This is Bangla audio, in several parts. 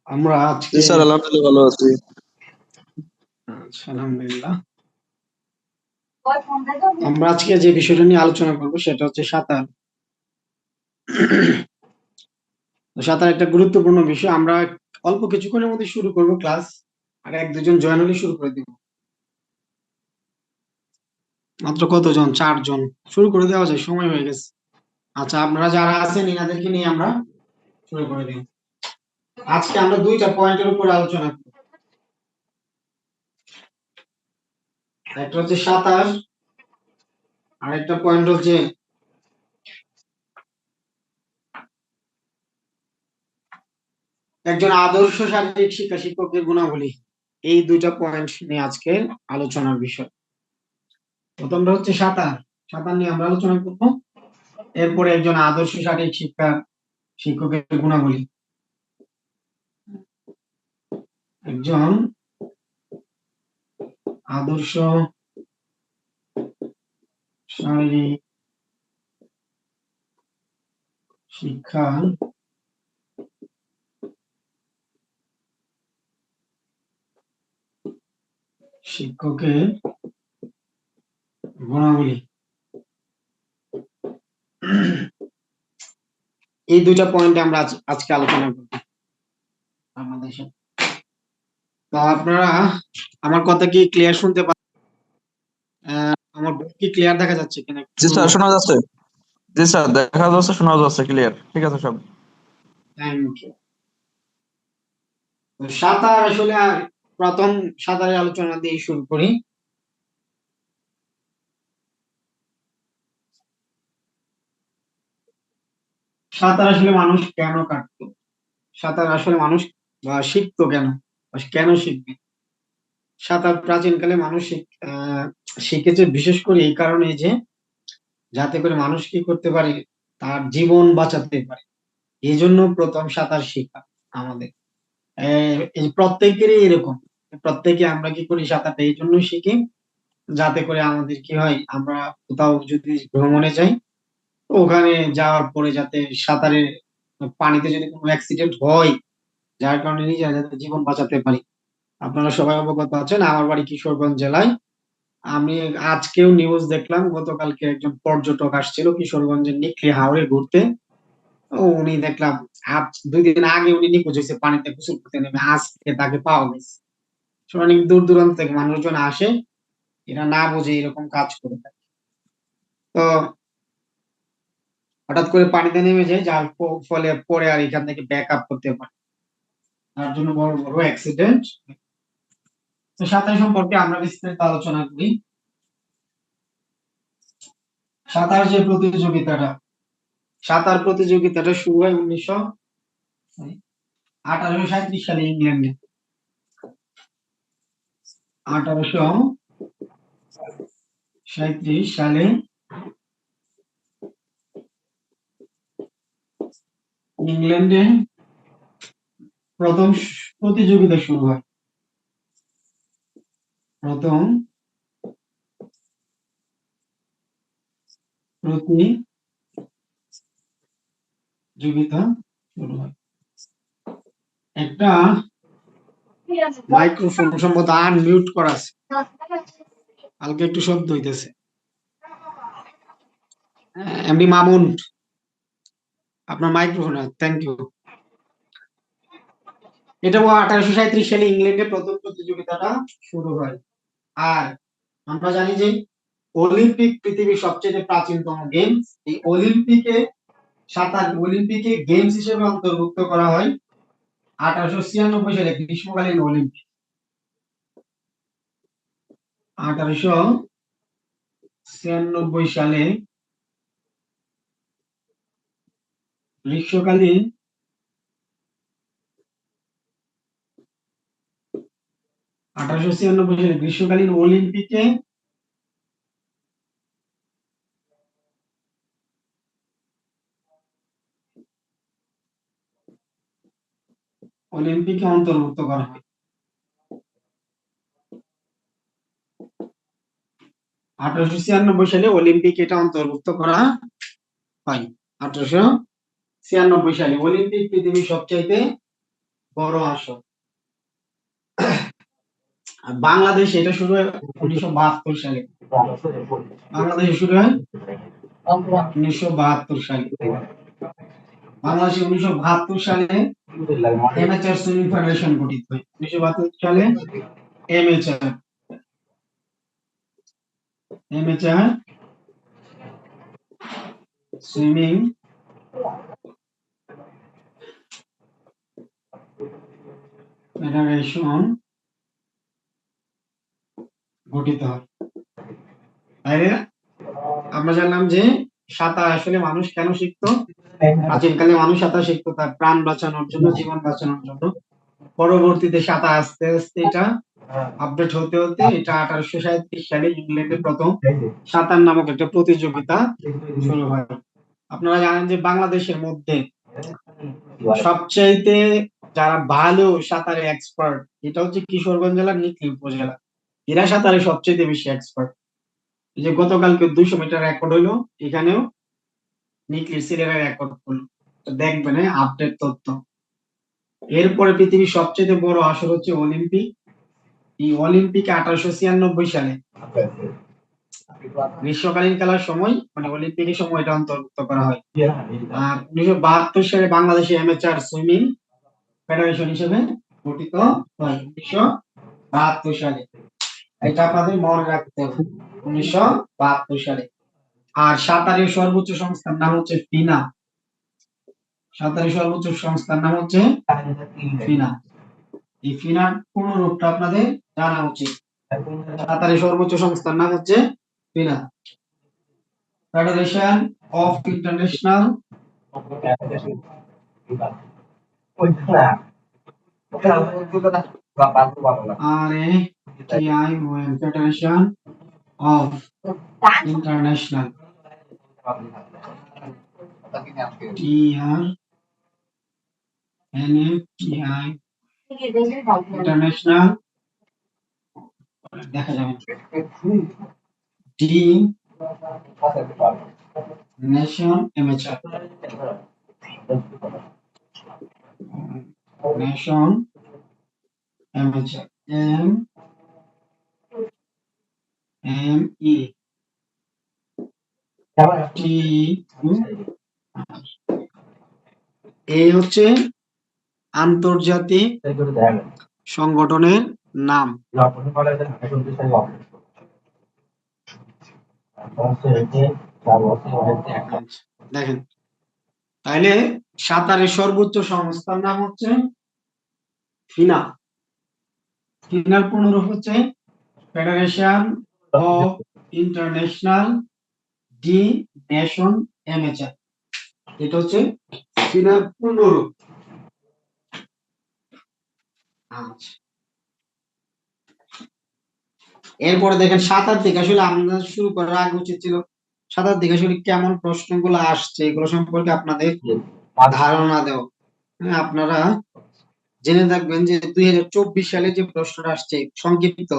আমরা জি আজকে স্যার, আলহামদুলিল্লাহ ভালো আছি। আলহামদুলিল্লাহ। আমরা আজকে যে বিষয়টা নিয়ে আলোচনা করব সেটা হচ্ছে সাঁতার। তো সাঁতার একটা গুরুত্বপূর্ণ বিষয়। আমরা অল্প কিছুক্ষণের মধ্যে শুরু করব ক্লাস, আর এক দুজন জয়েন হলে শুরু করে দিব। মাত্র কতজন? 4 জন। শুরু করে দেওয়া যায়, সময় হয়ে গেছে। আচ্ছা, আপনারা যারা আছেন এনাদেরকে নিয়ে আমরা শুরু করে দিই। আজকে আমরা 2টা পয়েন্টের উপর আলোচনা করব। একটা হচ্ছে সাঁতার, আর একটা পয়েন্ট হচ্ছে একজন আদর্শ শারীরিক শিক্ষা শিক্ষকের গুণাবলী। এই 2টা পয়েন্ট নিয়ে আজকে আলোচনার বিষয়। প্রথমটা হচ্ছে সাঁতার। সাঁতার নিয়ে আমরা আলোচনা করব। এরপরে একজন আদর্শ শারীরিক শিক্ষা শিক্ষকের গুণাবলী। একজন আদর্শ শারীরিক শিক্ষা শিক্ষকের গুণাবলী। এই 2টা পয়েন্টে আমরা আজকে আলোচনা করব আমাদের সাথে। তো আপনারা আমার কথা কি ক্লিয়ার শুনতে পাচ্ছেন? আমার বোর্ড কি ক্লিয়ার দেখা যাচ্ছে কিনা একটু জি স্যার, শোনা যাচ্ছে। জি স্যার, দেখা যাচ্ছে, শোনা যাচ্ছে, ক্লিয়ার, ঠিক আছে সব। Thank you. সাঁতার আসলে প্রথম সাঁতারের আলোচনা দিয়ে শুরু করি। সাঁতার আসলে মানুষ কেন কাটতো? সাঁতার আসলে মানুষ শিখতো কেন, বা কেন শিখবে? সাঁতার প্রাচীনকালে মানুষ শিখেছে বিশেষ করে এই কারণে যে যাতে করে মানুষ কি করতে পারে, তার জীবন বাঁচাতে পারে। এই জন্য প্রথম সাঁতার শেখা আমাদের এই প্রত্যেকেরই এরকম। প্রত্যেকে আমরা কি করি, সাঁতারটা এই জন্যই শিখি যাতে করে আমাদের কি হয়, আমরা কোথাও যদি ভ্রমণে যাই, তো ওখানে যাওয়ার পরে যাতে সাঁতারে পানিতে যদি কোনো অ্যাক্সিডেন্ট হয়, যার কারণে নিজেরা যাতে জীবন বাঁচাতে পারি। আপনারা সবাই অবগত আছেন, আমার বাড়ি কিশোরগঞ্জ জেলায়। আমি আজকেও নিউজ দেখলাম, গতকালকে একজন পর্যটক আসছিল কিশোরগঞ্জের নিকলি হাওরে ঘুরতে। উনি দেখলাম 2 দিন আগে উনি নিখোঁজ হয়েছে পানিতে গোসল করতে নেমে, আজকে তাকে পাওয়া গেছে। অনেক দূর দূরান্ত থেকে মানুষজন আসে, এরা না বুঝে এরকম কাজ করে থাকে। তো হঠাৎ করে পানিতে নেমে যায়, যার ফলে পরে আর এখান থেকে ব্যাক আপ করতে পারে, তার জন্য বড় বড় অ্যাক্সিডেন্ট। তো সাঁতার সম্পর্কে আমরা বিস্তারিত আলোচনা করি। সাঁতার যে প্রতিযোগিতাটা, সাঁতার প্রতিযোগিতাটা শুরু হয় 1837 সালে ইংল্যান্ডে। 1837 সালে ইংল্যান্ডে প্রথম প্রতিযোগিতা শুরু হয়। প্রথম প্রতিযোগিতা শুরু হয়। একটা মাইক্রোফোন সম্ভবত আনমিউট করা আছে, হালকা একটু শব্দ হইতেছে। এমডি মামুন, আপনার মাইক্রোফোন। Thank you. এটা 1837 সালে ইংল্যান্ডে প্রথম প্রতিযোগিতাটা শুরু হয়। আর আমরা জানি যে অলিম্পিক পৃথিবীর সবচেয়ে প্রাচীনতম গেমস। এই অলিম্পিকে গেমস হিসেবে অন্তর্ভুক্ত করা হয় 1896 সালে গ্রীষ্মকালীন অলিম্পিক। 1896 সালে গ্রীষ্মকালীন অলিম্পিকে অন্তর্ভুক্ত করা হয়। 1896 সালে অলিম্পিক এটা অন্তর্ভুক্ত করা হয়। 1896 সালে অলিম্পিক পৃথিবীর সবচাইতে বড় আসর। আর বাংলাদেশ এটা শুরু হয় 1972 সালে। বাংলাদেশে শুরু হয় 1972 সালে। বাংলাদেশে 1972 সালে এমেচার সুইমিং ফেডারেশন গঠিত হয়। 1972 সালে এমেচার এমেচার সুইমিং ফেডারেশন গঠিত হয়। তাইলে আমরা জানলাম যে সাঁতার আসলে মানুষ কেন শিখতো। প্রাচীনকালে মানুষ সাঁতার শিখতো তার প্রাণ বাঁচানোর জন্য, জীবন বাঁচানোর জন্য। পরবর্তীতে সাঁতার আস্তে আস্তে এটা আপডেট হতে হতে এটা 1837 সালে ইংল্যান্ডে প্রথম সাঁতার নামক একটা প্রতিযোগিতা শুরু হয়। আপনারা জানেন যে বাংলাদেশের মধ্যে সবচাইতে যারা ভালো সাঁতারে এক্সপার্ট এটা হচ্ছে কিশোরগঞ্জ জেলার নিকলী উপজেলা। এরা সাঁতারে সবচেয়ে বেশি এক্সপার্ট। এই যে গতকালকে 200 মিটার রেকর্ড হইলো, এখানেও নিকলীর ছেলেরা রেকর্ড করলো। তো দেখবেন আপডেট তথ্য। এরপরে পৃথিবীর সবচেয়ে বড় আসর হচ্ছে অলিম্পিক। এই অলিম্পিকে 1896 সালে গ্রীষ্মকালীন খেলার সময় মানে অলিম্পিকের সময় এটা অন্তর্ভুক্ত করা হয়। আর 1972 সালে বাংলাদেশে অ্যামেচার সুইমিং ফেডারেশন হিসেবে গঠিত হয় 1972 সালে। এটা আপনাদের মনে রাখতে হবে 1972 সালে। আর সাঁতারের সর্বোচ্চ সংস্থার নাম হচ্ছে ফিনা। সাঁতারের সর্বোচ্চ সংস্থার নাম হচ্ছে ফিনা। এই ফিনার পূর্ণ রূপটা আপনাদের জানা উচিত। সাঁতারের সর্বোচ্চ সংস্থার নাম হচ্ছে FINA, federation of international RATION, federation of international international দেখা যাবে de nation amateur nation amateur ME টি এই হচ্ছে আন্তর্জাতিক সংগঠনের নাম। দেখেন তাইলে সাঁতারের সর্বোচ্চ সংস্থার নাম হচ্ছে ফিনা। ফিনার পূর্ণরূপ হচ্ছে federation of international de nation amateur. এটা হচ্ছে ফিনার পূর্ণরূপ। আচ্ছা, এরপরে দেখেন সাঁতার থেকে আসলে আমরা শুরু করার আগে উচিত ছিল সাঁতার থেকে আসলে কেমন প্রশ্নগুলো আসছে এগুলো সম্পর্কে আপনাদের ধারণা দেও। আপনারা জেনে থাকবেন যে 2024 সালে যে প্রশ্নটা আসছে সংক্ষিপ্ত,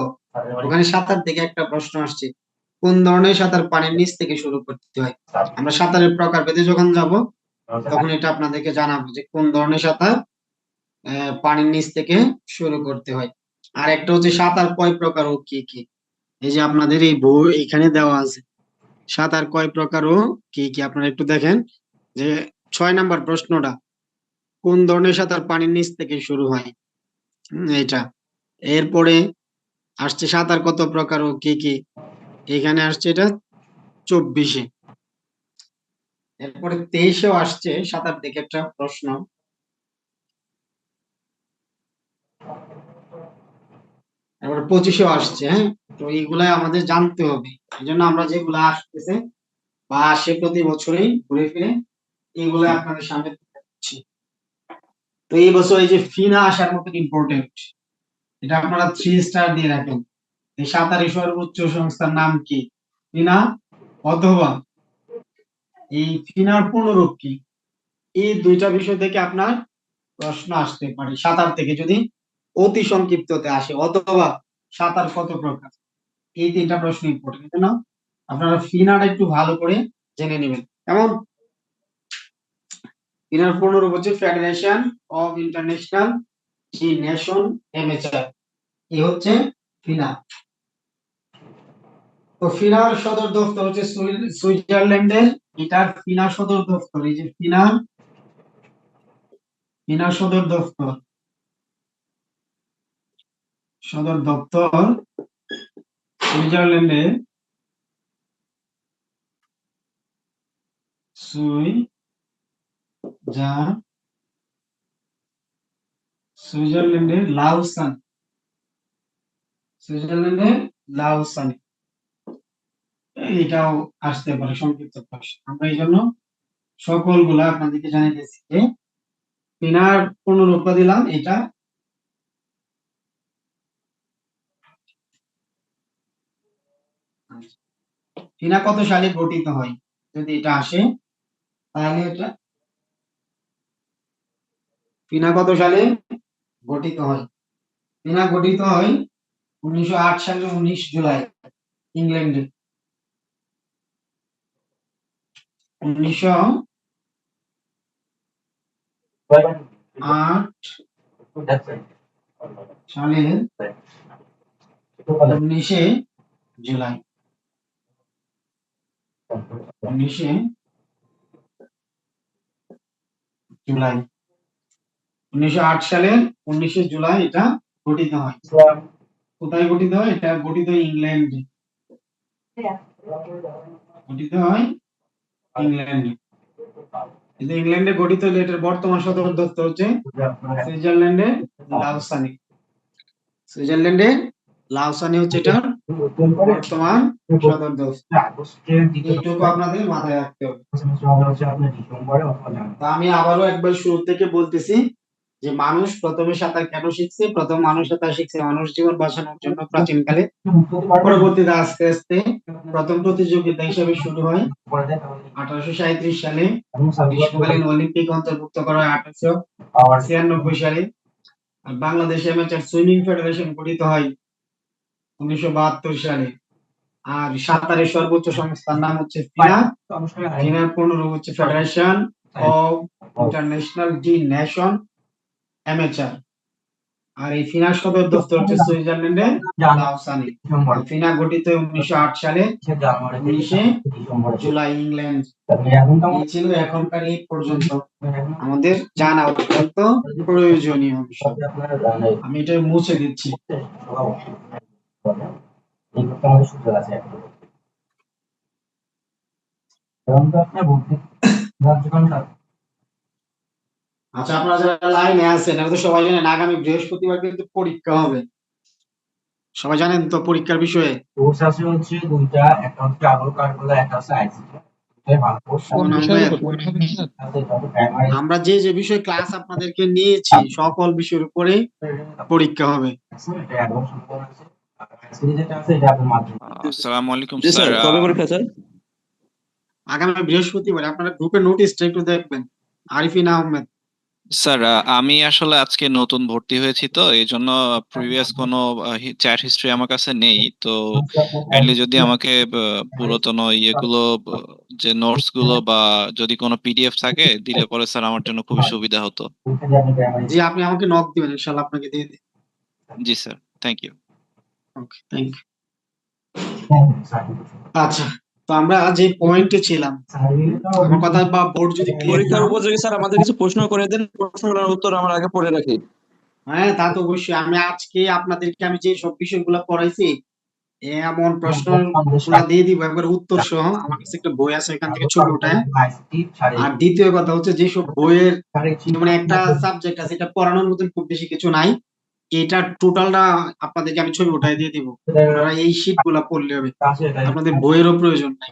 ওখানে সাঁতার থেকে একটা প্রশ্ন আসছে, কোন ধরনের সাঁতার পানির নিচ থেকে শুরু করতে হয়। আমরা সাঁতারের প্রকারভেদে যখন যাব তখন এটা আপনাদেরকে জানাবো যে কোন ধরনের সাঁতার পানির নিচ থেকে শুরু করতে হয়। আর একটা হচ্ছে সাঁতার কয় প্রকার ও কি কি। এই যে আপনাদের এই বই এখানে দেওয়া আছে সাঁতার কয় প্রকার ও কি কি। আপনারা একটু দেখেন যে 6 নাম্বার প্রশ্নটা, কোন ধরনের সাঁতার পানির নিচ থেকে শুরু হয়, এটা। এরপরে আসছে সাঁতার কত প্রকার ও কি কি, এখানে আসছে এটা 24-এ। এরপরে 23-এও আসছে সাঁতার থেকে একটা প্রশ্ন। এরপরে 25-এও আসছে। হ্যাঁ, তো এইগুলাই আমাদের জানতে হবে। এই জন্য আমরা যেগুলা আসতেছে বা আসে প্রতি বছরেই ঘুরে ফিরে এইগুলো আপনাদের সামনে তুলে ধরছি। তো এই বছর এই যে ফিনা আসার মতো ইম্পর্টেন্ট, এটা আপনারা 3 স্টার দিয়ে রাখেন। এই সাঁতারের সর্বোচ্চ সংস্থার নাম কি, ফিনা অথবা এই ফিনার পূর্ণরূপ কি। এই দুইটা বিষয় থেকে আপনার প্রশ্ন আসতে পারে সাঁতার থেকে, যদি অতি সংক্ষিপ্ততে আসে, অথবা সাঁতার কত প্রকার। এই 3টা প্রশ্ন ইম্পর্টেন্ট না, আপনারা ফিনাটা একটু ভালো করে জেনে নেবেন। কেমন? ফিনার পূর্ণরূপ হচ্ছে federation of international G nation amateur, এই হচ্ছে ফিনা। তো ফিনার সদর দপ্তর হচ্ছে সুইজারল্যান্ডের। এটার ফিনা সদর দপ্তর, এই যে ফিনা সদর দপ্তর সুইজারল্যান্ডে, সুইজারল্যান্ডের লাউসান, এটাও আসতে পারে সংক্ষিপ্ত প্রশ্ন। আমরা এই জন্য সকলগুলা আপনাদেরকে জানিয়ে দিয়েছি যে ফিনার পূর্ণরূপটা দিলাম এটা। ফিনা কত সালে গঠিত হয়, যদি এটা আসে তাহলে এটা ফিনা কত সালে গঠিত হয়। ফিনা গঠিত হয় 1908 সালে 19 জুলাই ইংল্যান্ডে। 1908 সালের 19 জুলাই 19 জুলাই 1908 সালের 19 জুলাই এটা গঠিত হয়। কোথায় গঠিত হয়? এটা গঠিত হয় ইংল্যান্ডে। গঠিত হয় ইংল্যান্ডে। কিন্তু ইংল্যান্ডে গঠিত হলে এটার বর্তমান সদর দপ্তর হচ্ছে সুইজারল্যান্ডের লাউসানে। সুইজারল্যান্ডের লাউসানে হচ্ছে এটার বর্তমান সদর দপ্তর। এইটুকু আপনাদের মাথায় রাখতে হবে। তা আমি আবারও একবার শুরু থেকে বলতেছি যে মানুষ প্রথমে সাঁতার কেন শিখছে। প্রথম মানুষ সাঁতার শিখছে মানুষ জীবন বাঁচানোর জন্য প্রাচীনকালে। পরবর্তীতে আস্তে আস্তে প্রথম প্রতিযোগিতা হিসেবে শুরু হয় 1837 সালে। গ্রীষ্মকালীন অলিম্পিক অন্তর্ভুক্ত করা হয় 1896 সালে। আর বাংলাদেশ অ্যামেচার সুইমিং ফেডারেশন গঠিত হয় 1972 সালে। আর সাঁতারের সর্বোচ্চ সংস্থার নাম হচ্ছে ফিনা। ফিনার পূর্ণরূপ হচ্ছে federation of international de nation amateur. আর এই ফিনার সদর দপ্তর হচ্ছে সুইজারল্যান্ডের লাউসানে। ফিনা গঠিত 1908 সালে 19 জুলাই ইংল্যান্ড। এই ছিল এখনকার এই পর্যন্ত আমাদের জানা অত্যন্ত প্রয়োজনীয় বিষয়। আমি এটা মুছে দিচ্ছি। আচ্ছা, আপনারা যারা লাইনে আছেন এরা তো সবাই জানেন আগামী বৃহস্পতিবার কিন্তু পরীক্ষা হবে। সবাই জানেন তো পরীক্ষার বিষয়ে? কোর্স আছে হচ্ছে দুইটা, একটা হচ্ছে আবুল কারগুলা, একটা হচ্ছে আইসিটি। আমরা যে যে বিষয় ক্লাস আপনাদেরকে নিয়েছি সকল বিষয়ের উপরে পরীক্ষা হবে। আসসালামু আলাইকুম জি স্যার। স্যার, কবে পরীক্ষা স্যার? আগামী বৃহস্পতিবার। আপনারা গ্রুপে নোটিশটা একটু দেখবেন। আরিফিন আহমেদ। স্যার আমি আসলে আজকে নতুন ভর্তি হয়েছি, তো এই জন্য প্রিভিয়াস কোনো চ্যাট হিস্ট্রি আমার কাছে নেই। তো কাইন্ডলি যদি আমাকে পুরাতন ইয়েগুলো, যে নোটস গুলো বা যদি কোনো পিডিএফ থাকে দিলে পরে স্যার আমার জন্য খুবই সুবিধা হতো। জি, আপনি আমাকে নক দিবেন, ইনশাআল্লাহ আপনাকে দিয়ে দিই। জি sir, thank you. Okay, thank you. আচ্ছা, তো আমরা যে পয়েন্টে ছিলাম, আমার কথা বা বোর্ড যদি ক্লিয়ার পরীক্ষার না। উপযোগী স্যার আমাদের কিছু প্রশ্ন করে দেন, প্রশ্নগুলোর উত্তর আমরা আগে পড়ে রাখি। হ্যাঁ, তা তো অবশ্যই। আমি আজকে আপনাদেরকে আমি যে সব বিষয়গুলো পড়াইছি এমন প্রশ্ন গুলা দিয়ে দিব একবার উত্তর সহ। আমার কাছে একটা বই আছে, এখান থেকে ছবি উঠায়। আর দ্বিতীয় কথা হচ্ছে যেসব বইয়ের যেমন একটা সাবজেক্ট আছে এটা পড়ানোর মতন খুব বেশি কিছু নাই, এটা টোটালটা আপনাদেরকে আমি ছবি উঠায় দিয়ে দিব। আপনারা এই শীট গুলা পড়লে হবে, আপনাদের বইয়েরও প্রয়োজন নাই।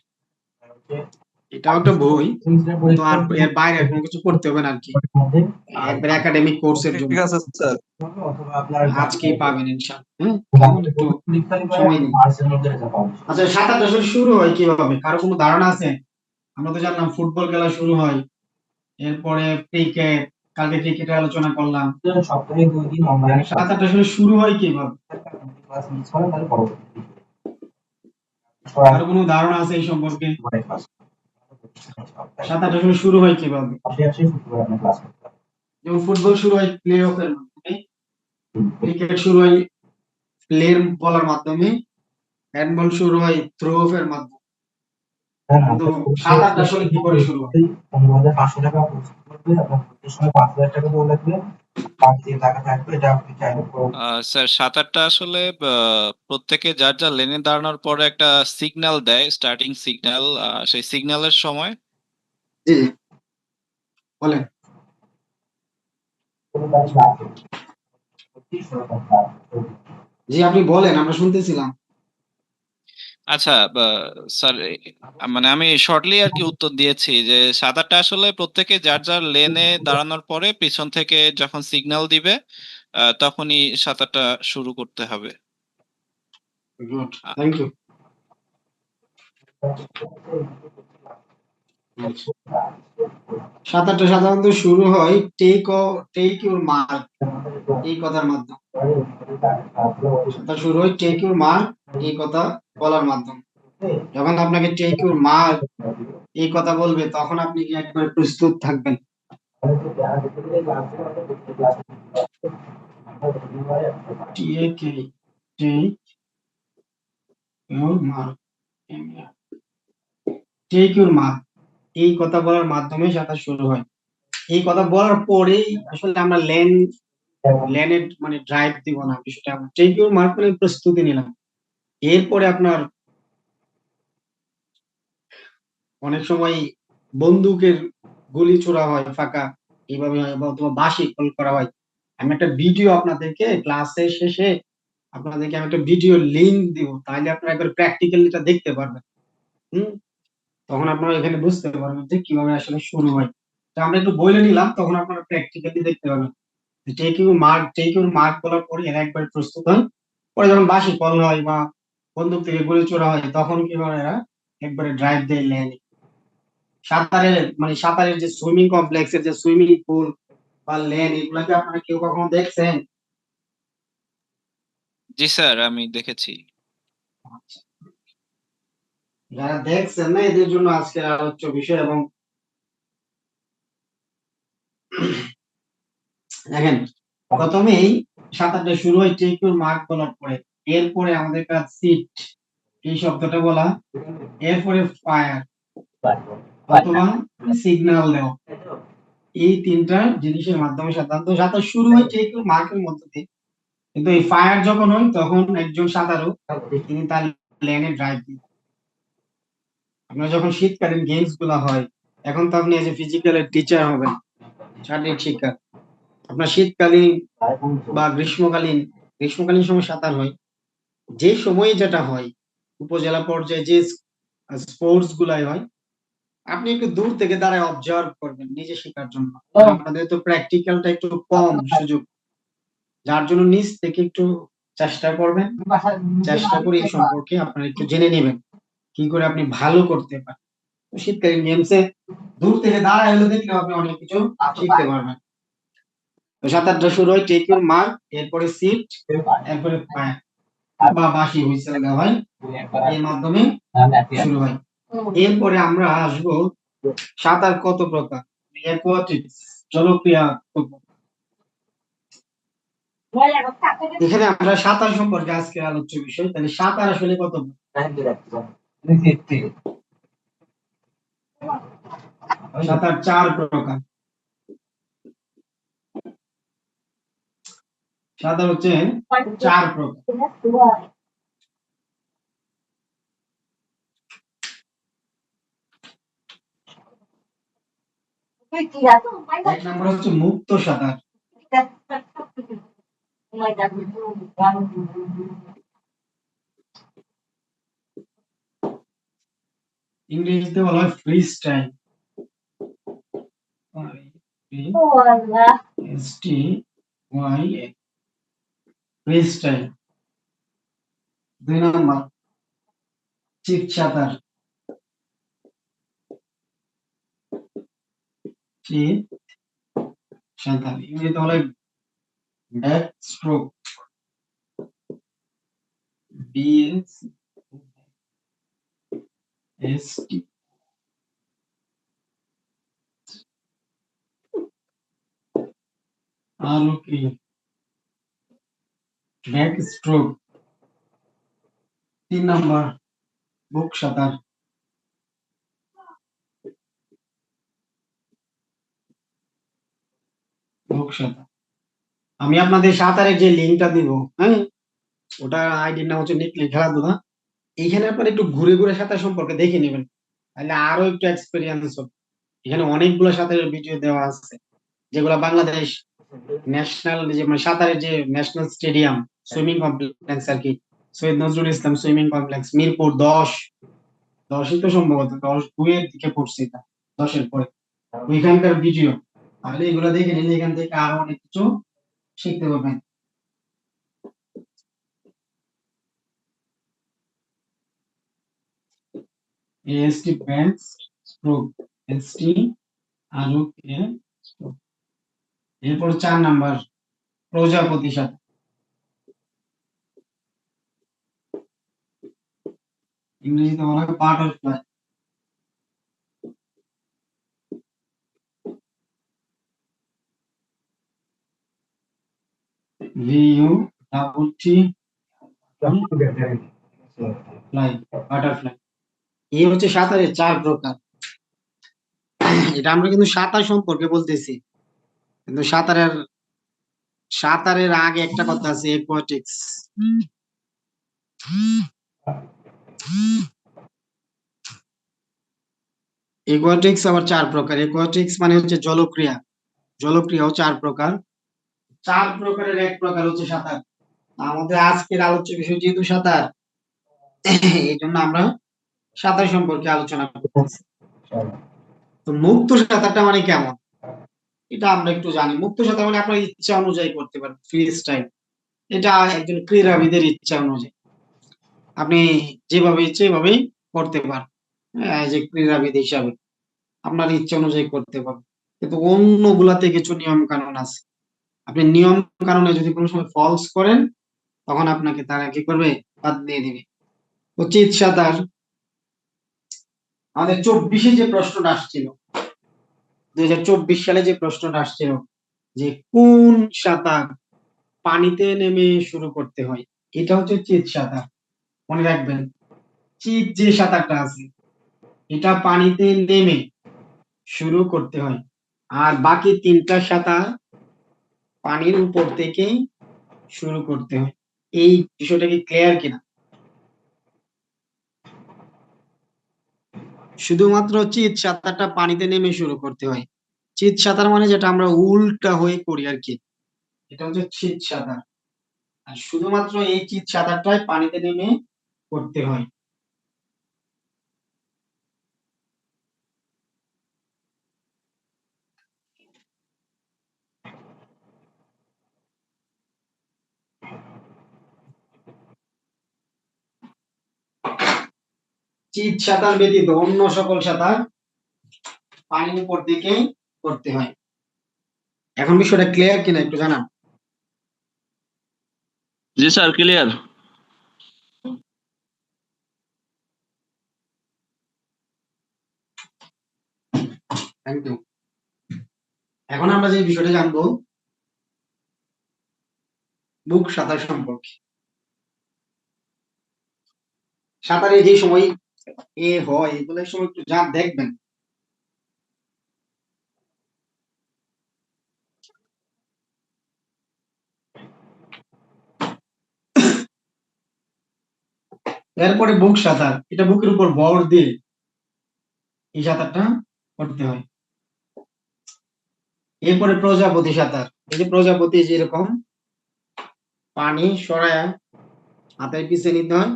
এটাও একটা বই, তো আর এর বাইরে কোনো কিছু পড়তে হবে না আর কি। একবার একাডেমিক কোর্সের জন্য ঠিক আছে স্যার। আজকেই পাবেন ইনশাআল্লাহ। একটু সময় নিন। আচ্ছা, সাঁতার আসলে শুরু হয় কিভাবে, কারো কোনো ধারণা আছে? আমরা তো জানলাম ফুটবল খেলা শুরু হয়, এরপরে ক্রিকেট, কালকে ক্রিকেটের আলোচনা করলাম। সপ্তাহে 2 দিন অনলাইনে সাঁতারটা আসলে শুরু হয় কিভাবে? ক্লাস মিস করেন তাহলে পরবর্তী কারো কোনো ধারণা আছে এই সম্পর্কে? সাঁতারটা আসলে শুরু হয় কিভাবে? যেমন ফুটবল শুরু হয় প্লে অফের মাধ্যমে, ক্রিকেট শুরু হয় প্লের বলার মাধ্যমে, হ্যান্ডবল শুরু হয় থ্রো অফ এর মাধ্যমে। হ্যাঁ, কিন্তু সাঁতারটা আসলে কি করে শুরু হয়? 15,500 টাকা প্রস্তুত করবে এবং ভর্তির সময় 5,000 টাকা দেওয়া লাগবে। বাকি যে টাকা থাকবে এটা আপনি চাইলে স্যার সাঁতারটা আসলে প্রত্যেকে যার যার লেনে দাঁড়ানোর পরে একটা সিগন্যাল দেয়, স্টার্টিং সিগন্যাল। সেই সিগন্যালের সময় জি জি, বলেন। জি, আপনি বলেন, আমরা শুনতেছিলাম। আচ্ছা, স্যার মানে আমি শর্টলি আর কি উত্তর দিয়েছি যে সাঁতারটা আসলে প্রত্যেকে যার যার লেনে দাঁড়ানোর পরে পিছন থেকে যখন সিগন্যাল দিবে তখনই সাঁতারটা শুরু করতে হবে। Good, ah- thank you. সাঁতারটা সাধারণত শুরু হয় টেক ইউর মার্ক এই কথার মাধ্যমে। সাঁতার শুরু হয় টেক ইউর মার্ক এই কথা বলার মাধ্যমে। যখন আপনাকে টেক ইউর মার্ক এই কথা বলবে তখন আপনি কি একবারে প্রস্তুত থাকবেন। Take your mark, take your mark এই কথা বলার মাধ্যমে সাঁতার শুরু হয়। এই কথা বলার পরেই আসলে আমরা লেনে মানে ড্রাইভ দিব না, বিষয়টা আমরা টেক ইউর মার্ক মানে প্রস্তুতি নিলাম। এরপরে আপনার অনেক সময় বন্দুকের গুলি ছোড়া হয় ফাঁকা, এইভাবে হয়, বা অথবা বাঁশি কল করা হয়। আমি একটা ভিডিও আপনাদেরকে ক্লাসের শেষে আপনাদেরকে আমি একটা ভিডিও লিংক দিব, তাহলে আপনারা একবার প্র্যাকটিক্যালি এটা দেখতে পারবেন। হুম, তখন আপনারা এখানে বুঝতে পারবেন যে কিভাবে আসলে শুরু হয়। তো আমরা একটু বলে নিলাম, তখন আপনারা প্র্যাকটিক্যালি দেখতে পারবেন। টেক ইউর মার্ক বলার পরে এরা একবার প্রস্তুত হয়। পরে যখন বাঁশি কল হয় বা বন্দুক থেকে গুলি ছোড়া হয় তখন কি করে এরা একবারে ড্রাইভ দেয় লেনে। সাঁতারের যে সুইমিং কমপ্লেক্সের যে সুইমিং পুল বা লেন, এগুলা কি আপনারা কেউ কখনো দেখছেন? জি স্যার, আমি দেখেছি। আচ্ছা, যারা দেখছেন না এদের জন্য আজকে আলোচ্য বিষয়। এবং দেখেন, প্রথমেই সাঁতারটা শুরু হয় টেক ইউর মার্ক বলার পরে। এরপরে আমাদের কাজ সিট এই শব্দটা বলা, এরপরে ফায়ার অথবা সিগন্যাল দেওয়া। এই তিনটা জিনিসের মাধ্যমে সাধারণত সাঁতার শুরু হয় টেক ইউর মার্কের মধ্যে দিয়ে। কিন্তু এই ফায়ার যখন হয় তখন একজন সাঁতারু তিনি তার লেনে ড্রাইভ দিন। আপনার যখন শীতকালীন গেমস গুলা হয়, এখন তো আপনি এজ এ ফিজিক্যালের টিচার হবেন, শারীরিক শিক্ষা। আপনার শীতকালীন বা গ্রীষ্মকালীন সময় সাঁতার হয়। যে সময়ে যেটা হয়, উপজেলা পর্যায়ে যে স্পোর্টস গুলাই হয়, আপনি একটু দূর থেকে দাঁড়ায় অবজার্ভ করবেন নিজে শেখার জন্য। আমাদের তো প্র্যাকটিক্যালটা একটু কম সুযোগ, যার জন্য নিজ থেকে একটু চেষ্টা করবেন। চেষ্টা করে এই সম্পর্কে আপনারা একটু জেনে নেবেন কি করে আপনি ভালো করতে পারেন। তো শীতকালীন গেমসে দূর থেকে দাঁড়ায় হলে দেখলে আপনি অনেক কিছু শিখতে পারবেন। তো সাঁতারটা শুরু হয় টেক ইউর মার্ক, এরপরে সিট, এরপরে ফায়ার বা বাঁশি হুইসেল দেওয়া হয়, এর মাধ্যমে শুরু হয়। এরপরে আমরা আসবো সাঁতার কত প্রকার, অ্যাকোয়াটিক্স জলক্রিয়া কত প্রকার। এখানে আমরা সাঁতার সম্পর্কে আজকে আলোচ্য বিষয়। তাহলে সাঁতার আসলে কত প্রকার? সাঁতার 4 প্রকার। সাঁতার হচ্ছে 4 প্রকার। এক নম্বর হচ্ছে মুক্ত সাঁতার। ইংরেজিতে বলা হয় ফ্রি স্টাইল, ফ্রি স্টাইল। 2 নম্বর চিত সাঁতার, চিত সাঁতার ইংরেজিতে বলা হয় ব্যাক স্ট্রোক, BST। আর কি ব্যাক স্ট্রোক। 3 নাম্বার বুক সাঁতার। বুক সাঁতার। আমি আপনাদের সাঁতারের যে লিঙ্কটা দিব, হ্যাঁ, ওটা আইডির নাম হচ্ছে নিকলি খেলাধুলা। এইখানে আপনারা একটু ঘুরে ঘুরে সাঁতার সম্পর্কে দেখে নেবেন, তাহলে আরো একটু এক্সপিরিয়েন্স হবে। এখানে অনেকগুলো সাঁতারের ভিডিও দেওয়া আছে, যেগুলো বাংলাদেশ ন্যাশনাল যে মানে সাঁতারের যে ন্যাশনাল স্টেডিয়াম সুইমিং কমপ্লেক্স আর কি, সৈয়দ নজরুল ইসলাম সুইমিং কমপ্লেক্স মিরপুর 10ই তো সম্ভবত 10-2 এর দিকে পড়ছে, এটা 10-এর পরে ওইখানকার ভিডিও। তাহলে এগুলো দেখে নিলে এখান থেকে আরো অনেক কিছু শিখতে পারবেন। এএসটি ব্যাক স্ট্রোক, এসটি আরো কে স্ট্রোক। এরপর 4 নাম্বার প্রজাপতি সাঁতার। ইংরেজিতে বলা হয় butterfly. B U double T fly, butterfly. এই হচ্ছে সাঁতারের 4 প্রকার। এটা আমরা কিন্তু সাঁতার সম্পর্কে বলতেছি, কিন্তু সাঁতারের আগে একটা কথা আছে, অ্যাকোয়াটিক্স। অ্যাকোয়াটিক্স আবার 4 প্রকার। অ্যাকোয়াটিক্স মানে হচ্ছে জলক্রিয়া, জলক্রিয়াও 4 প্রকার। 4 প্রকারের এক প্রকার হচ্ছে সাঁতার। আমাদের আজকের আলোচ্য বিষয় যেহেতু সাঁতার, এই জন্য আমরা সাঁতার সম্পর্কে আলোচনা করতেছি। তো মুক্ত সাঁতারটা মানে কেমন, এটা আমরা একটু জানি। মুক্ত সাঁতার মানে আপনার ইচ্ছা অনুযায়ী করতে পারেন, ফ্রি স্টাইল। এটা একজন ক্রীড়াবিদের ইচ্ছা অনুযায়ী আপনি যেভাবে ইচ্ছে এভাবেই করতে পারেন, যে ক্রীড়াবিদ হিসাবে আপনার ইচ্ছা অনুযায়ী করতে পারেন। কিন্তু অন্যগুলাতে কিছু নিয়ম কানুন আছে। আপনি নিয়ম কানুনে যদি কোনো সময় ফলস করেন, তখন আপনাকে তারা কি করবে, বাদ দিয়ে দিবে। উচিত সাঁতার আমাদের 24-এ যে প্রশ্নটা আসছিল, 2024 সালে যে প্রশ্নটা আসছিল, যে কোন সাঁতার পানিতে নেমে শুরু করতে হয়, এটা হচ্ছে চিত সাঁতার। মনে রাখবেন, চিত যে সাঁতারটা আছে এটা পানিতে নেমে শুরু করতে হয়, আর বাকি 3টা সাঁতার পানির উপর থেকেই শুরু করতে হয়। এই বিষয়টা কি ক্লিয়ার কিনা? শুধুমাত্র চিত সাঁতারটা পানিতে নেমে শুরু করতে হয়। চিত সাঁতার মানে যেটা আমরা উল্টা হয়ে করি আর কি, এটা হচ্ছে চিত সাঁতার। আর শুধুমাত্র এই চিত সাঁতারটাই পানিতে নেমে করতে হয়। চিত সাঁতার ব্যতীত অন্য সকল সাঁতার পানির উপর দিকেই করতে হয়। এখন বিষয়টা ক্লিয়ার কিনা একটু জানান। জি স্যার, ক্লিয়ার। Thank you. এখন আমরা যে বিষয়টা জানবো বুক সাঁতার সম্পর্কে। সাঁতারে যে সময় হয় এগুলোর সময় একটু যা দেখবেন, এরপরে বুক সাঁতার, এটা বুকের উপর ভর দিয়ে এই সাঁতারটা করতে হয়। এরপরে প্রজাপতি সাঁতার, এই যে প্রজাপতি যেরকম পানি সরায়া হাতের পিছে নিতে হয়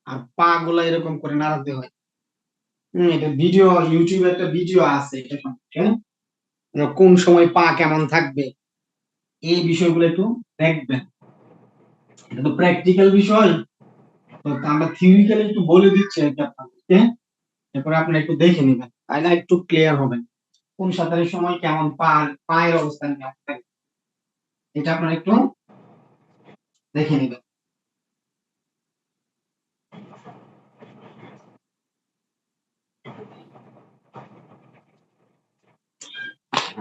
আর পা গুলা এরকম করে নাড়াতে হয়। এটা ভিডিও, ইউটিউবে একটা ভিডিও আছে এটা সম্পর্কে, কোন সময় পা কেমন থাকবে এই বিষয়গুলো একটু দেখবেন। এটা তো প্র্যাকটিক্যাল বিষয়, তো আমরা থিওরিক্যালি একটু বলে দিচ্ছি আর কি আপনাদেরকে, এরপরে আপনি একটু দেখে নেবেন, তাহলে একটু ক্লিয়ার হবেন কোন সাঁতারের সময় কেমন পায়ের অবস্থান কেমন থাকে, এটা আপনারা একটু দেখে নেবেন।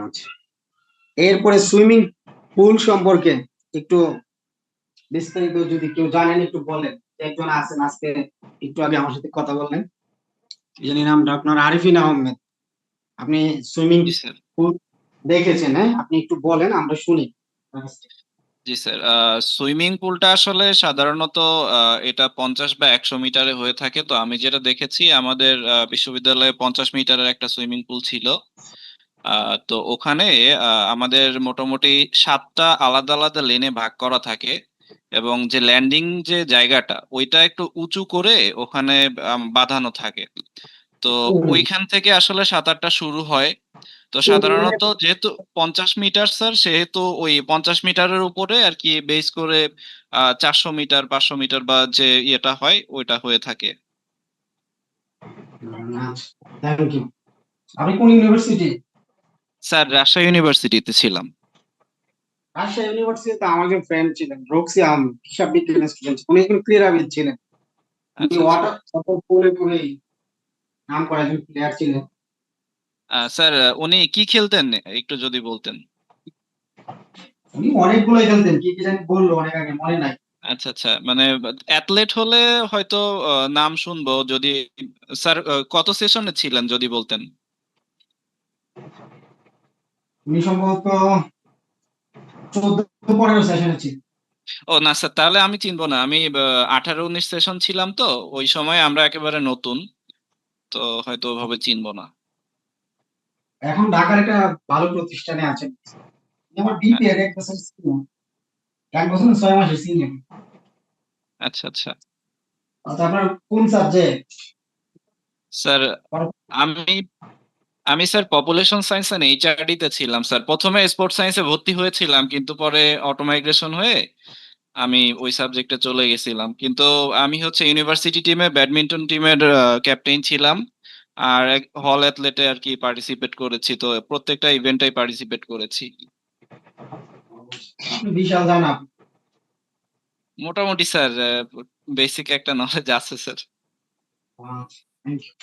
আচ্ছা, এরপরে সুইমিং পুল সম্পর্কে একটু বিস্তারিত যদি কেউ জানেন একটু বলেন। একজন আছেন আজকে একটু আগে আমার সাথে কথা বললেন, যিনি নামটা আপনার আরিফিন আহমেদ। আপনি সুইমিং জি স্যার। পুল দেখেছেন, হ্যাঁ? আপনি একটু বলেন, আমরা শুনি। জি স্যার। সুইমিং পুলটা আসলে সাধারণত এটা 50 বা 100 মিটারে হয়ে থাকে। তো আমি যেটা দেখেছি আমাদের বিশ্ববিদ্যালয়ে 50 মিটারের একটা সুইমিং পুল ছিল। তো ওখানে আমাদের মোটামুটি 7টা আলাদা আলাদা লেনে ভাগ করা থাকে এবং যে ল্যান্ডিং যে জায়গাটা ওইটা একটু উঁচু করে ওখানে বাঁধানো থাকে। তো ওইখান থেকে আসলে সাঁতারটা শুরু হয়। তো সাধারণত যেহেতু 50 মিটার স্যার, সেহেতু ওই 50 মিটারের উপরে আর কি বেস করে 400 মিটার 500 মিটার বা যে ইয়েটা হয় ওইটা হয়ে থাকে। আচ্ছা, থ্যাংক ইউ। আপনি কোন ইউনিভার্সিটি? স্যার রাজশাহী ইউনিভার্সিটিতে ছিলাম। রাজশাহী ইউনিভার্সিটিতে আমার একজন ফ্রেন্ড ছিলেন, রক্সি আহমেদ, হিসাব বিজ্ঞানের স্টুডেন্ট। উনি একজন ক্রীড়াবিদ ছিলেন। উনি আচ্ছা আচ্ছা। ওয়াটার পোলে করেই নাম করা একজন প্লেয়ার ছিলেন। স্যার উনি কি খেলতেন একটু যদি বলতেন। উনি অনেকগুলোই খেলতেন, কি কি জানি বললো অনেক আগে, মনে নাই। আচ্ছা আচ্ছা, মানে অ্যাথলেট হলে হয়তো নাম শুনবো যদি। স্যার কত সেশনে ছিলেন যদি বলতেন। উনি সম্ভবত 14-15 সেশনে ছিলেন। ও না স্যার, তাহলে আমি চিনবো না। আমি 18-19 সেশন ছিলাম, তো ওই সময় আমরা একেবারে নতুন, তো হয়তো ওভাবে চিনবো না। এখন ঢাকার একটা ভালো প্রতিষ্ঠানে আছেন। উনি আমার বিপিএর আচ্ছা 1 বছর সিনিয়র, 1 বছর না 6 মাসের সিনিয়র। আচ্ছা। আচ্ছা আচ্ছা, আপনার কোন সাবজেক্ট? স্যার, আমি আমি sir population science and HRD তে ছিলাম স্যার। প্রথমে স্পোর্টস সায়েন্সে ভর্তি হয়েছিলাম, কিন্তু পরে অটো মাইগ্রেশন হয়ে আমি ওই সাবজেক্টে চলে গেছিলাম। কিন্তু আমি হচ্ছে ইউনিভার্সিটি টিমে ব্যাডমিন্টন টিমের ক্যাপ্টেন ছিলাম। আর হল অ্যাথলেটে আর কি পার্টিসিপেট করেছি, তো প্রত্যেকটা ইভেন্টে পার্টিসিপেট করেছি। আপনি বিশাল জানা। মোটামুটি স্যার, বেসিক একটা নলেজ আছে স্যার। Thank you.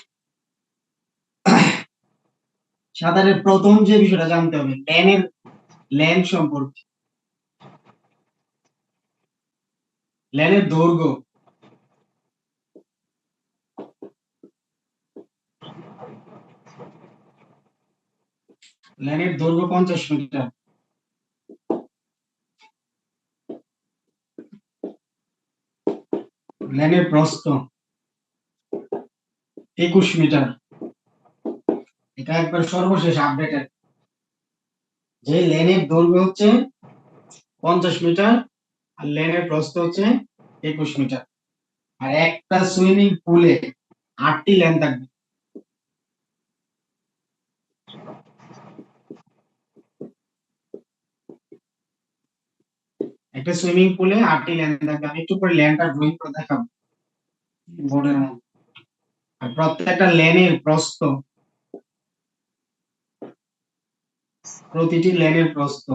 সাঁতারের প্রথম যে বিষয়টা জানতে হবে, ল্যান সম্পর্কে। ল্যানের দৈর্ঘ্য, ল্যানের দৈর্ঘ্য 50 মিটার। ল্যানের প্রস্থ 21 মিটার। এটা একবার সর্বশেষ আপডেটেড। যে লেনের দৈর্ঘ্য হচ্ছে 50 মিটার আর লেনের প্রস্থ হচ্ছে 21 মিটার। আর একটা সুইমিং পুলে 8টি লেন থাকবে। একটা সুইমিং পুলে 8টি লেন থাকবে। আমি একটু পরে লেনটা ড্রয়িং করে দেখাবো বোর্ডের মধ্যে। আর প্রত্যেকটা লেনের প্রস্থ, প্রতিটি লেনের প্রস্থ,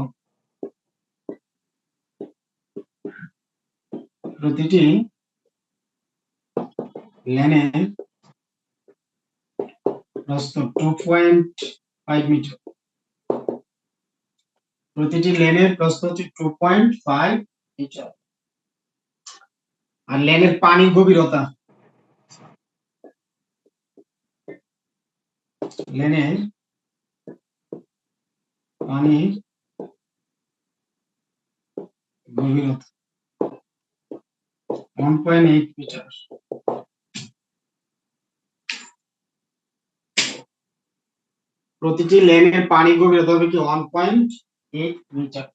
প্রতিটি লেনের প্রস্থ 2.5 মিটার। প্রতিটি লেনের প্রস্থ হচ্ছে 2.5 মিটার। আর লেনের পানির গভীরতা, লেনের পানির গভীরতা 1.8 মিটার। প্রতিটি লেনের পানি গভীরতা হবে কি 1.8 মিটার।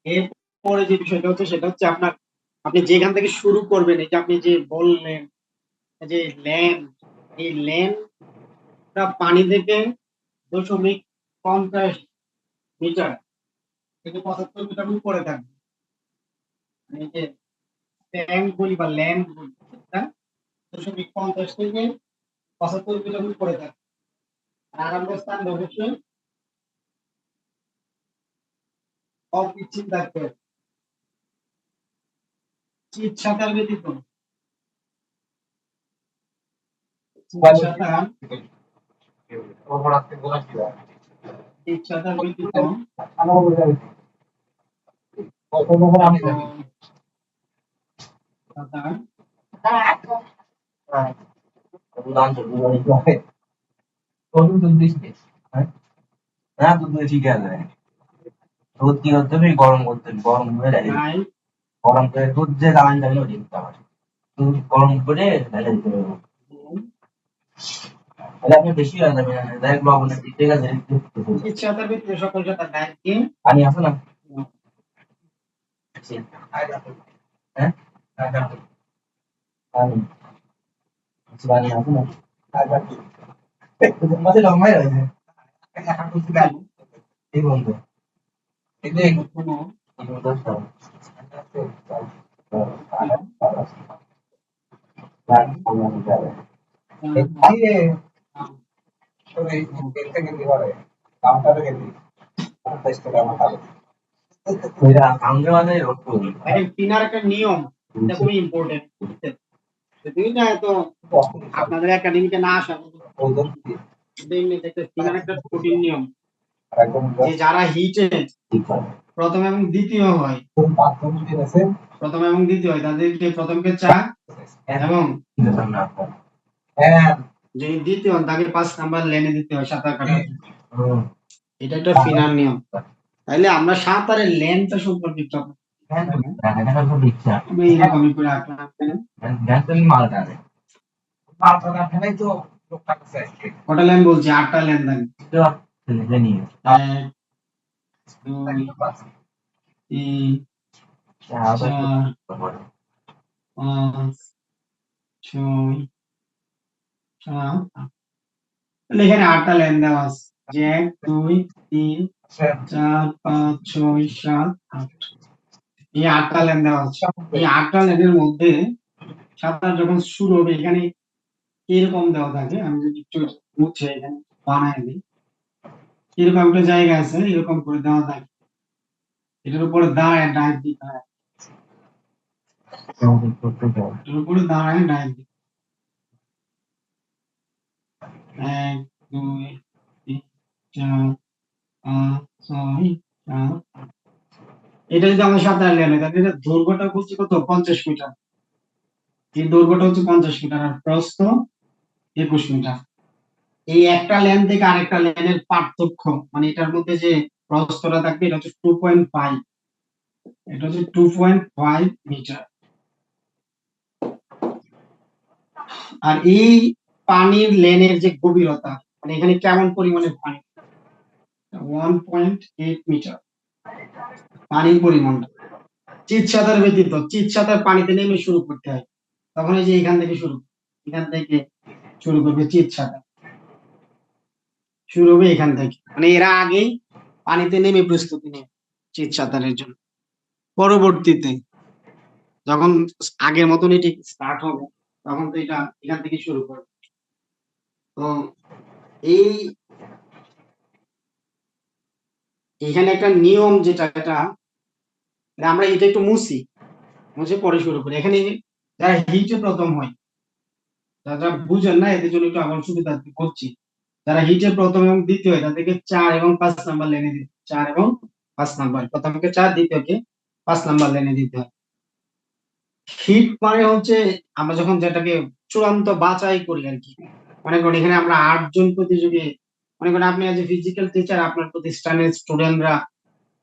এরপরে যে বিষয়টা হচ্ছে সেটা হচ্ছে আপনি যেখান থেকে শুরু করবেন, এই যে আপনি যে বললেন যে ল্যান্ড, এই ল্যান্ডটা পানি থেকে 0.50 মিটার থেকে 75 মিটার উপরে থাকবে। এই যে ট্যাঙ্ক বলি বা ল্যান্ড বলি, এটা 0.50 থেকে 75 মিটার উপরে থাকবে। আর আমরা স্থান অবশ্যই অবিচ্ছিন্ন থাকতে হবে। শীত সাঁতার ব্যতীত সাঁতার শীত সাঁতার ব্যতীত সাঁতার ঠিক আছে দুধ কি করতে হবে গরম করতে হবে গরম করে ঢেলে দিতে হবে। নাই গরম করে দুধ যে জ্বালানি থাকলে ওটা দিতে হবে দুধ গরম করে ঢেলে দিতে হবে তাহলে আপনি বেশি হয়ে যাবে না ডাইরেক্ট লবণ ঠিক আছে শীত সাঁতার ব্যতীত সকল সাঁতার নাই কি পানি আছে না হ্যাঁ পানি পানি আছে না মাঝে লম্বাই রয়েছে এই বন্ধু কোনো পিনার একটা নিয়ম এটা খুবই ইম্পর্টেন্ট যদি না তো আপনাদের একাডেমিতে না আসা একটা পিনার একটা কঠিন নিয়ম যে যারা হিটে প্রথম এবং দ্বিতীয় হয় প্রথম এবং দ্বিতীয় হয় তাদেরকে প্রথমকে চা এবং যে দ্বিতীয় তাকে 5 নাম্বার লেনে দিতে হয় সাঁতার কাটার জন্য। এটা একটা ফিনার নিয়ম তাইলে আমরা সাঁতারের লেনটা সম্পর্কে একটু আমি এরকমই করে আঁকলাম কটা লেন বলছি 8টা লেন দেন 1 2 3 4 5 6 7 তাহলে এখানে 8টা লেন দেওয়া আছে যে 1 2 3 4 5 6 7 8 এই 8টা লেন দেওয়া আছে এই 8টা লেনের মধ্যে সাঁতার যখন শুরু হবে এখানে এরকম দেওয়া থাকে আমি যদি একটু মুছে এখানে বানাই দিই এরকম একটা জায়গা আছে এরকম করে দেওয়া থাকে এটার উপরে দাঁড়ায় ডাইভ দিতে হয় এটার উপরে দাঁড়ায় ডাইভ দিতে 1 2 3 4 5 6 7 এটা যদি আমরা সাঁতার লেনে তাহলে এটা দৈর্ঘ্যটা হচ্ছে কত 50 মিটার এই দৈর্ঘ্যটা হচ্ছে 50 মিটার আর প্রস্থ 21 মিটার এই একটা লেন থেকে আরেকটা লেনের পার্থক্য মানে এটার মধ্যে যে প্রস্থটা থাকবে এটা হচ্ছে 2.5 এটা হচ্ছে 2.5 মিটার আর এই পানির লেনের যে গভীরতা মানে এখানে কেমন পরিমাণে পানি 1.8 মিটার পানির পরিমাণটা চিত সাঁতার ব্যতীত চিত সাঁতার পানিতে নেমে শুরু করতে হয় তখন এই যে এখান থেকে শুরু করবে চিত সাঁতার শুরু হবে এখান থেকে মানে এরা আগেই পানিতে নেমে প্রস্তুতি নেয় চিত সাঁতারের জন্য পরবর্তীতে যখন আগের মতন এটি স্টার্ট হবে তখন তো এটা এখান থেকে শুরু করবে তো এই এখানে একটা নিয়ম যেটা এটা আমরা এটা একটু মুছে পরে শুরু করি এখানে যারা হিটে প্রথম হয় যারা বুঝেন না এদের জন্য একটু আমার সুবিধা করছি যারা হিটে প্রথম এবং দ্বিতীয় হয় তাদেরকে 4 এবং 5 নাম্বার লেনে দিতে 4 এবং 5 নাম্বার প্রথমকে 4 দ্বিতীয়কে 5 নাম্বার লেনে দিতে হয় হিট মানে হচ্ছে আমরা যখন যেটাকে চূড়ান্ত বাছাই করি আর কি মনে করেন এখানে আমরা 8 জন প্রতিযোগী মনে করেন আপনি আজ ফিজিক্যাল টিচার আপনার প্রতিষ্ঠানের স্টুডেন্টরা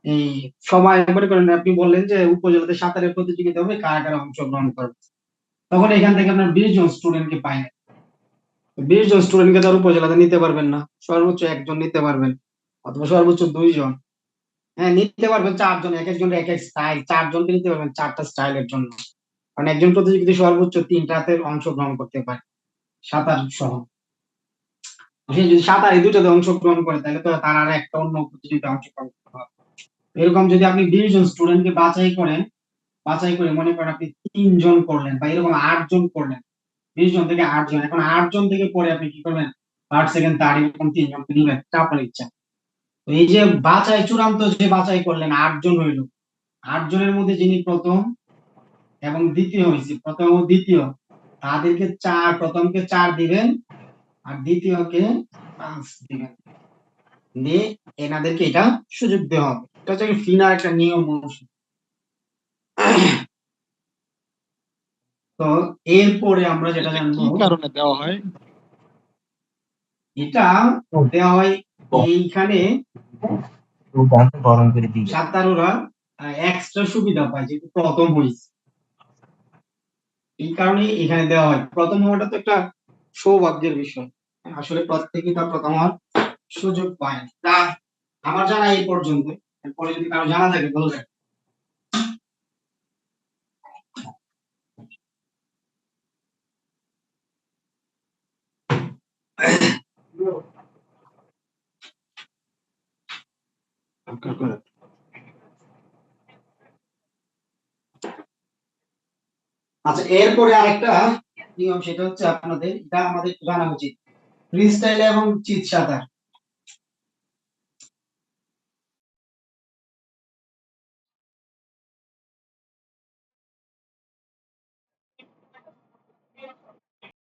এই সময় মনে করেন আপনি বললেন যে উপজেলাতে সাঁতারের প্রতিযোগিতা হবে কারা কারা অংশগ্রহণ করবে তখন এখান থেকে আপনার 20 জন স্টুডেন্টকে পাই 20 জন স্টুডেন্টকে তার উপজেলাতে নিতে পারবেন না সর্বোচ্চ 1 জন নিতে পারবেন অথবা সর্বোচ্চ 2 জন হ্যাঁ নিতে পারবেন 4 জন এক একজন এক এক স্টাইল 4 জনকে নিতে পারবেন 4টা স্টাইলের জন্য কারণ একজন প্রতিযোগী সর্বোচ্চ 3টাতে অংশগ্রহণ করতে পারে সাঁতার সহ সে যদি সাঁতার এই দুটোতে অংশগ্রহণ করে তাহলে তো তার আর একটা অন্য প্রতিযোগিতায় অংশগ্রহণ করতে হবে এরকম যদি আপনি 20 জন স্টুডেন্টকে বাছাই করে মনে করেন আপনি 3 জন করলেন বা এরকম 8 জন করলেন 20 জন থেকে 8 জন এখন 8 জন থেকে পরে আপনি কি করবেন ফার্স্ট সেকেন্ড থার্ড এরকম 3 জনকে দিবেন এটা আপনার ইচ্ছা তো এই যে চূড়ান্ত যে বাছাই করলেন 8 জন হইল 8 জনের মধ্যে যিনি প্রথম এবং দ্বিতীয় হয়েছে প্রথম ও দ্বিতীয় তাদেরকে 4 প্রথমকে 4 দিবেন আর দ্বিতীয়কে 5 দিবেন, দিয়ে এনাদেরকে এটা সুযোগ দেওয়া হবে। এটা হচ্ছে ফিনার একটা নিয়ম অনুসারে। তো এরপরে আমরা যেটা জানবো, কি কারণে দেওয়া হয়? এটা দেওয়া হয় এইখানে গরম করে দিবে। সাঁতারুরা এক্সট্রা সুবিধা পায়, যেহেতু প্রথম হয়েছে, এই কারণে এখানে দেওয়া হয়। প্রথম হওয়াটা তো একটা সৌভাগ্যের বিষয়, আসলে প্রত্যেকেই তার প্রথম হওয়ার সুযোগ পায় না। তা আমার জানা এই পর্যন্ত, এরপরে যদি কারো জানা থাকে বলবেন। আচ্ছা, এরপরে আরেকটা নিয়ম, সেটা হচ্ছে আপনাদের, এটা আমাদের জানা উচিত, ফ্রি স্টাইল এবং চিৎ সাঁতার।